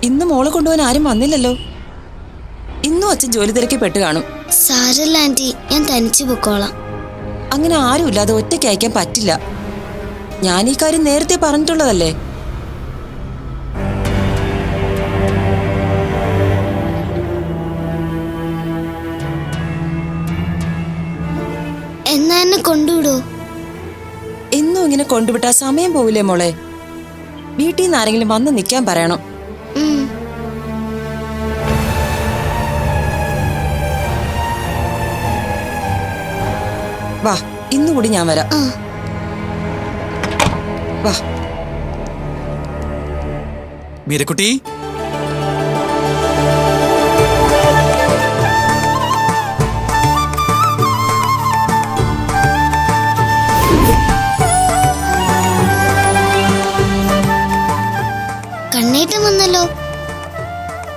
ഇന്ന് മോളെ കൊണ്ടുപോകാൻ ആരും വന്നില്ലല്ലോ. ഇന്നും അച്ഛൻ ജോലി തിരക്കി പെട്ട് കാണും. സാരല്ല ആന്റി, ഞാൻ തനിച്ചു പൊക്കോളാം. അങ്ങനെ ആരും ഇല്ലാതെ ഒറ്റയ്ക്ക് അയക്കാൻ പറ്റില്ല. ഞാൻ ഈ കാര്യം നേരത്തെ പറഞ്ഞിട്ടുള്ളതല്ലേ. എന്നാ എന്നെ കൊണ്ടുവിടോ? എന്നും ഇങ്ങനെ കൊണ്ടുവിട്ടാ സമയം പോവില്ലേ മോളെ? വീട്ടിൽ നിന്ന് ആരെങ്കിലും വന്ന് നിൽക്കാൻ പറയണം. വാ, ഇന്നുകൂടി ഞാൻ വരാം. വാ മീരക്കുട്ടി. കണ്ണേട്ടൻ വന്നല്ലോ.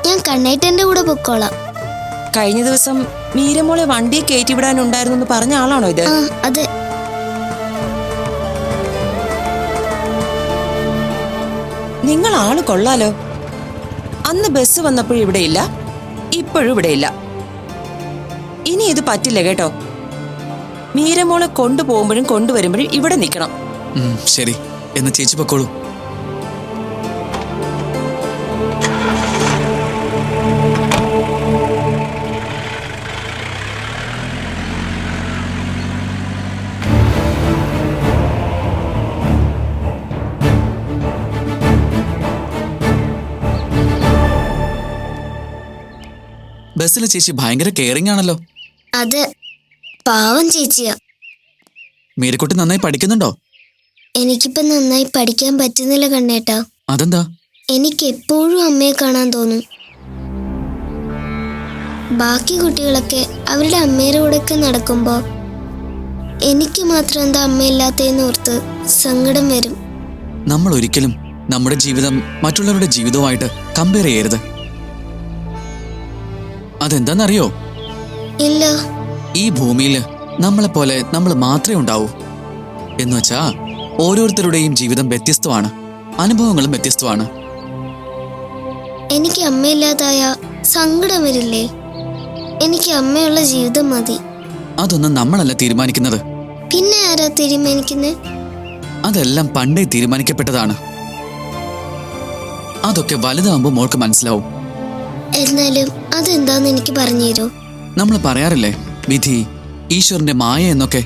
ഞാൻ കണ്ണേട്ടന്റെ കൂടെ പൊക്കോളാം. കഴിഞ്ഞ ദിവസം മീരമോളെ വണ്ടിയെ കയറ്റിവിടാനുണ്ടായിരുന്നു പറഞ്ഞ ആളാണോ ഇത്? അതെ. നിങ്ങൾ ആള് കൊള്ളാലോ. അന്ന് ബസ് വന്നപ്പോഴും ഇവിടെയില്ല, ഇപ്പോഴും ഇവിടെയില്ല. ഇനി ഇത് പറ്റില്ല കേട്ടോ. മീരമോളെ കൊണ്ടുപോകുമ്പോഴും കൊണ്ടുവരുമ്പോഴും ഇവിടെ നിൽക്കണം. ശരി, എന്ന് ചേച്ചി പൊക്കോളൂ. ബസ്സിൽ ചേച്ചി ഭയങ്കര കെയറിംഗ് ആണല്ലോ. അതെ, പാവം ചേച്ചിയാ. മീരക്കുട്ടി നന്നായി പഠിക്കുന്നുണ്ടോ? എനിക്കിപ്പോ നന്നായി പഠിക്കാൻ പറ്റുന്നില്ല കണ്ണേട്ടാ. അതെന്താ? എനിക്ക് എപ്പോഴും അമ്മയെ കാണാൻ തോന്നും. ബാക്കി കുട്ടികളൊക്കെ അവരുടെ അമ്മയുടെ കൂടെയൊക്കെ നടക്കുമ്പോ എനിക്ക് മാത്രം എന്താ അമ്മയില്ലാത്തേന്ന് ഓർത്ത് സങ്കടം വരും. നമ്മൾ ഒരിക്കലും നമ്മുടെ ജീവിതം മറ്റുള്ളവരുടെ ജീവിതവുമായിട്ട് കമ്പയർ ചെയ്യരുത്. അതെന്താന്നറിയോ? ഇല്ല. ഈ ഭൂമിയിൽ നമ്മളെ പോലെ നമ്മൾ മാത്രമേ ഉണ്ടാവൂ. എന്നുവെച്ചാ ഓരോരുത്തരുടെയും ജീവിതം വ്യത്യസ്തമാണ്, അനുഭവങ്ങളും വ്യത്യസ്തമാണ്. എനിക്ക് അമ്മയില്ലാതായ സങ്കടം വരില്ലേ? എനിക്ക് അമ്മയുള്ള ജീവിതം മതി. അതൊന്നും നമ്മളല്ല തീരുമാനിക്കുന്നത്. പിന്നെ ആരാ തീരുമാനിക്കുന്നത്? അതെല്ലാം പണ്ടേ തീരുമാനിക്കപ്പെട്ടതാണ്. അതൊക്കെ വലുതാകുമ്പോൾ മോൾക്ക് മനസ്സിലാവും. എന്നാലും അതെന്താന്ന് എനിക്ക് പറഞ്ഞു തരൂ. നമ്മൾ പറയാറില്ലേ, വിധി, ഈശ്വരന്റെ മായ എന്നൊക്കെ.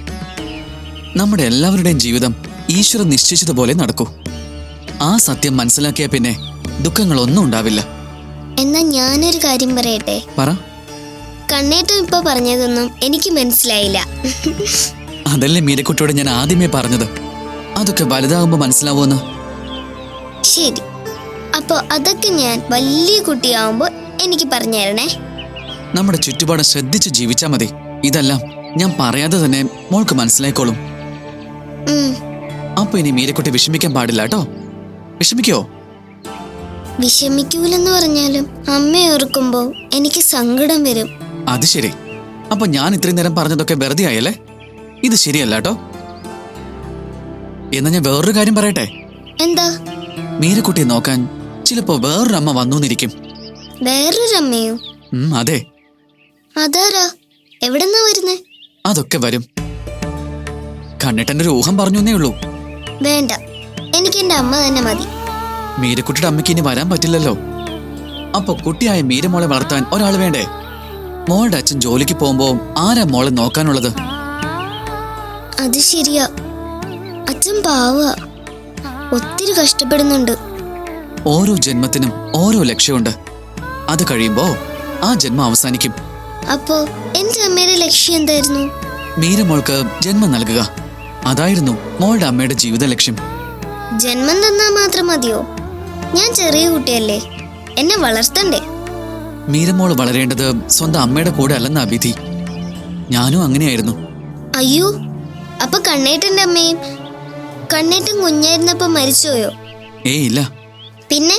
നമ്മുടെ എല്ലാവരുടെയും ജീവിതം ഈശ്വരൻ നിശ്ചയിച്ചതുപോലെ നടക്കൂ. ആ സത്യം മനസ്സിലാക്കിയ പിന്നെ ദുഃഖങ്ങളൊന്നും ഉണ്ടാവില്ല. എന്നാ ഞാനൊരു കാര്യം പറയട്ടെ? പറ. കണ്ണേട്ടൻ ഇപ്പൊ പറഞ്ഞതൊന്നും എനിക്ക് മനസ്സിലായില്ല. അതല്ലേ മീരക്കുട്ടിയോട് ഞാൻ ആദ്യമേ പറഞ്ഞത്, അതൊക്കെ വലുതാകുമ്പോ മനസ്സിലാവുമെന്ന്. ശരി, അപ്പൊ അതൊക്കെ ഞാൻ വലിയ കുട്ടിയാവുമ്പോ എനിക്ക് പറഞ്ഞു തരണേ. നമ്മുടെ ചുറ്റുപാട് ശ്രദ്ധിച്ച് ജീവിച്ചാ മതി. ഇതെല്ലാം ഞാൻ പറയാതെ തന്നെ മോൾക്ക് മനസ്സിലായിക്കോളും. അപ്പൊ ഇനി മീരക്കുട്ടി വിഷമിക്കാൻ പാടില്ല കേട്ടോ. വിഷമിക്കോ? വിഷമിക്കൂലെന്ന് പറഞ്ഞാലും അമ്മയെ ഓർക്കുമ്പോ എനിക്ക് സങ്കടം വരും. അത് ശരി. അപ്പൊ ഞാൻ ഇത്രയും നേരം പറഞ്ഞതൊക്കെ വെറുതെ ആയല്ലേ? ഇത് ശരിയല്ല കേട്ടോ. എന്നാ ഞാൻ വേറൊരു കാര്യം പറയട്ടെ. എന്താ? മീരക്കുട്ടിയെ നോക്കാൻ ചിലപ്പോ വേറൊരു അമ്മ വന്നൂന്നിരിക്കും. വേറൊരു അമ്മയോ? അതെ. അതാരാ? എവിടെന്നാ വരുന്നേ? അതൊക്കെ വരും. കണ്ണിട്ടെന്റെ ഒരു ഊഹം പറഞ്ഞേ ഉള്ളൂ. വേണ്ട, എനിക്ക് എന്റെ അമ്മ തന്നെ മതി. മീരക്കുട്ടിയുടെ അമ്മയ്ക്ക് ഇനി വരാൻ പറ്റില്ലല്ലോ. അപ്പൊ കുട്ടിയായ മീരമോളെ വളർത്താൻ ഒരാൾ വേണ്ടേ? മോളുടെ അച്ഛൻ ജോലിക്ക് പോകുമ്പോ ആരാ മോളെ നോക്കാനുള്ളത്? അത് ശരിയാ. അച്ഛൻ പാവാ, ഒത്തിരി കഷ്ടപ്പെടുന്നുണ്ട്. ഓരോ ജന്മത്തിനും ഓരോ ലക്ഷ്യമുണ്ട്. അത് കഴിയുമ്പോ ആ ജന്മം അവസാനിക്കും. അപ്പോ എന്റെ അമ്മയുടെ ലക്ഷ്യം എന്തായിരുന്നു? മീരമോൾക്ക് ജന്മം നൽകുക. അതായിരുന്നു മോളുടെ അമ്മയുടെ ജീവിത ലക്ഷ്യം. ജന്മം തന്നാ മാത്രം മതിയോ? ഞാൻ ചെറിയ കുട്ടിയല്ലേ, എന്നെ വളർത്തണ്ടേ? മീരമോള് വളരേണ്ടത് സ്വന്തം അമ്മയുടെ കൂടെ അല്ലെന്നാ വിധി. ഞാനും അങ്ങനെയായിരുന്നു. അയ്യോ, അപ്പൊ കണ്ണേട്ടന്റെ അമ്മയും കണ്ണേട്ടൻ കുഞ്ഞായിരുന്നപ്പോ മരിച്ചുപോയോ? ഏയ് ഇല്ല. പിന്നെ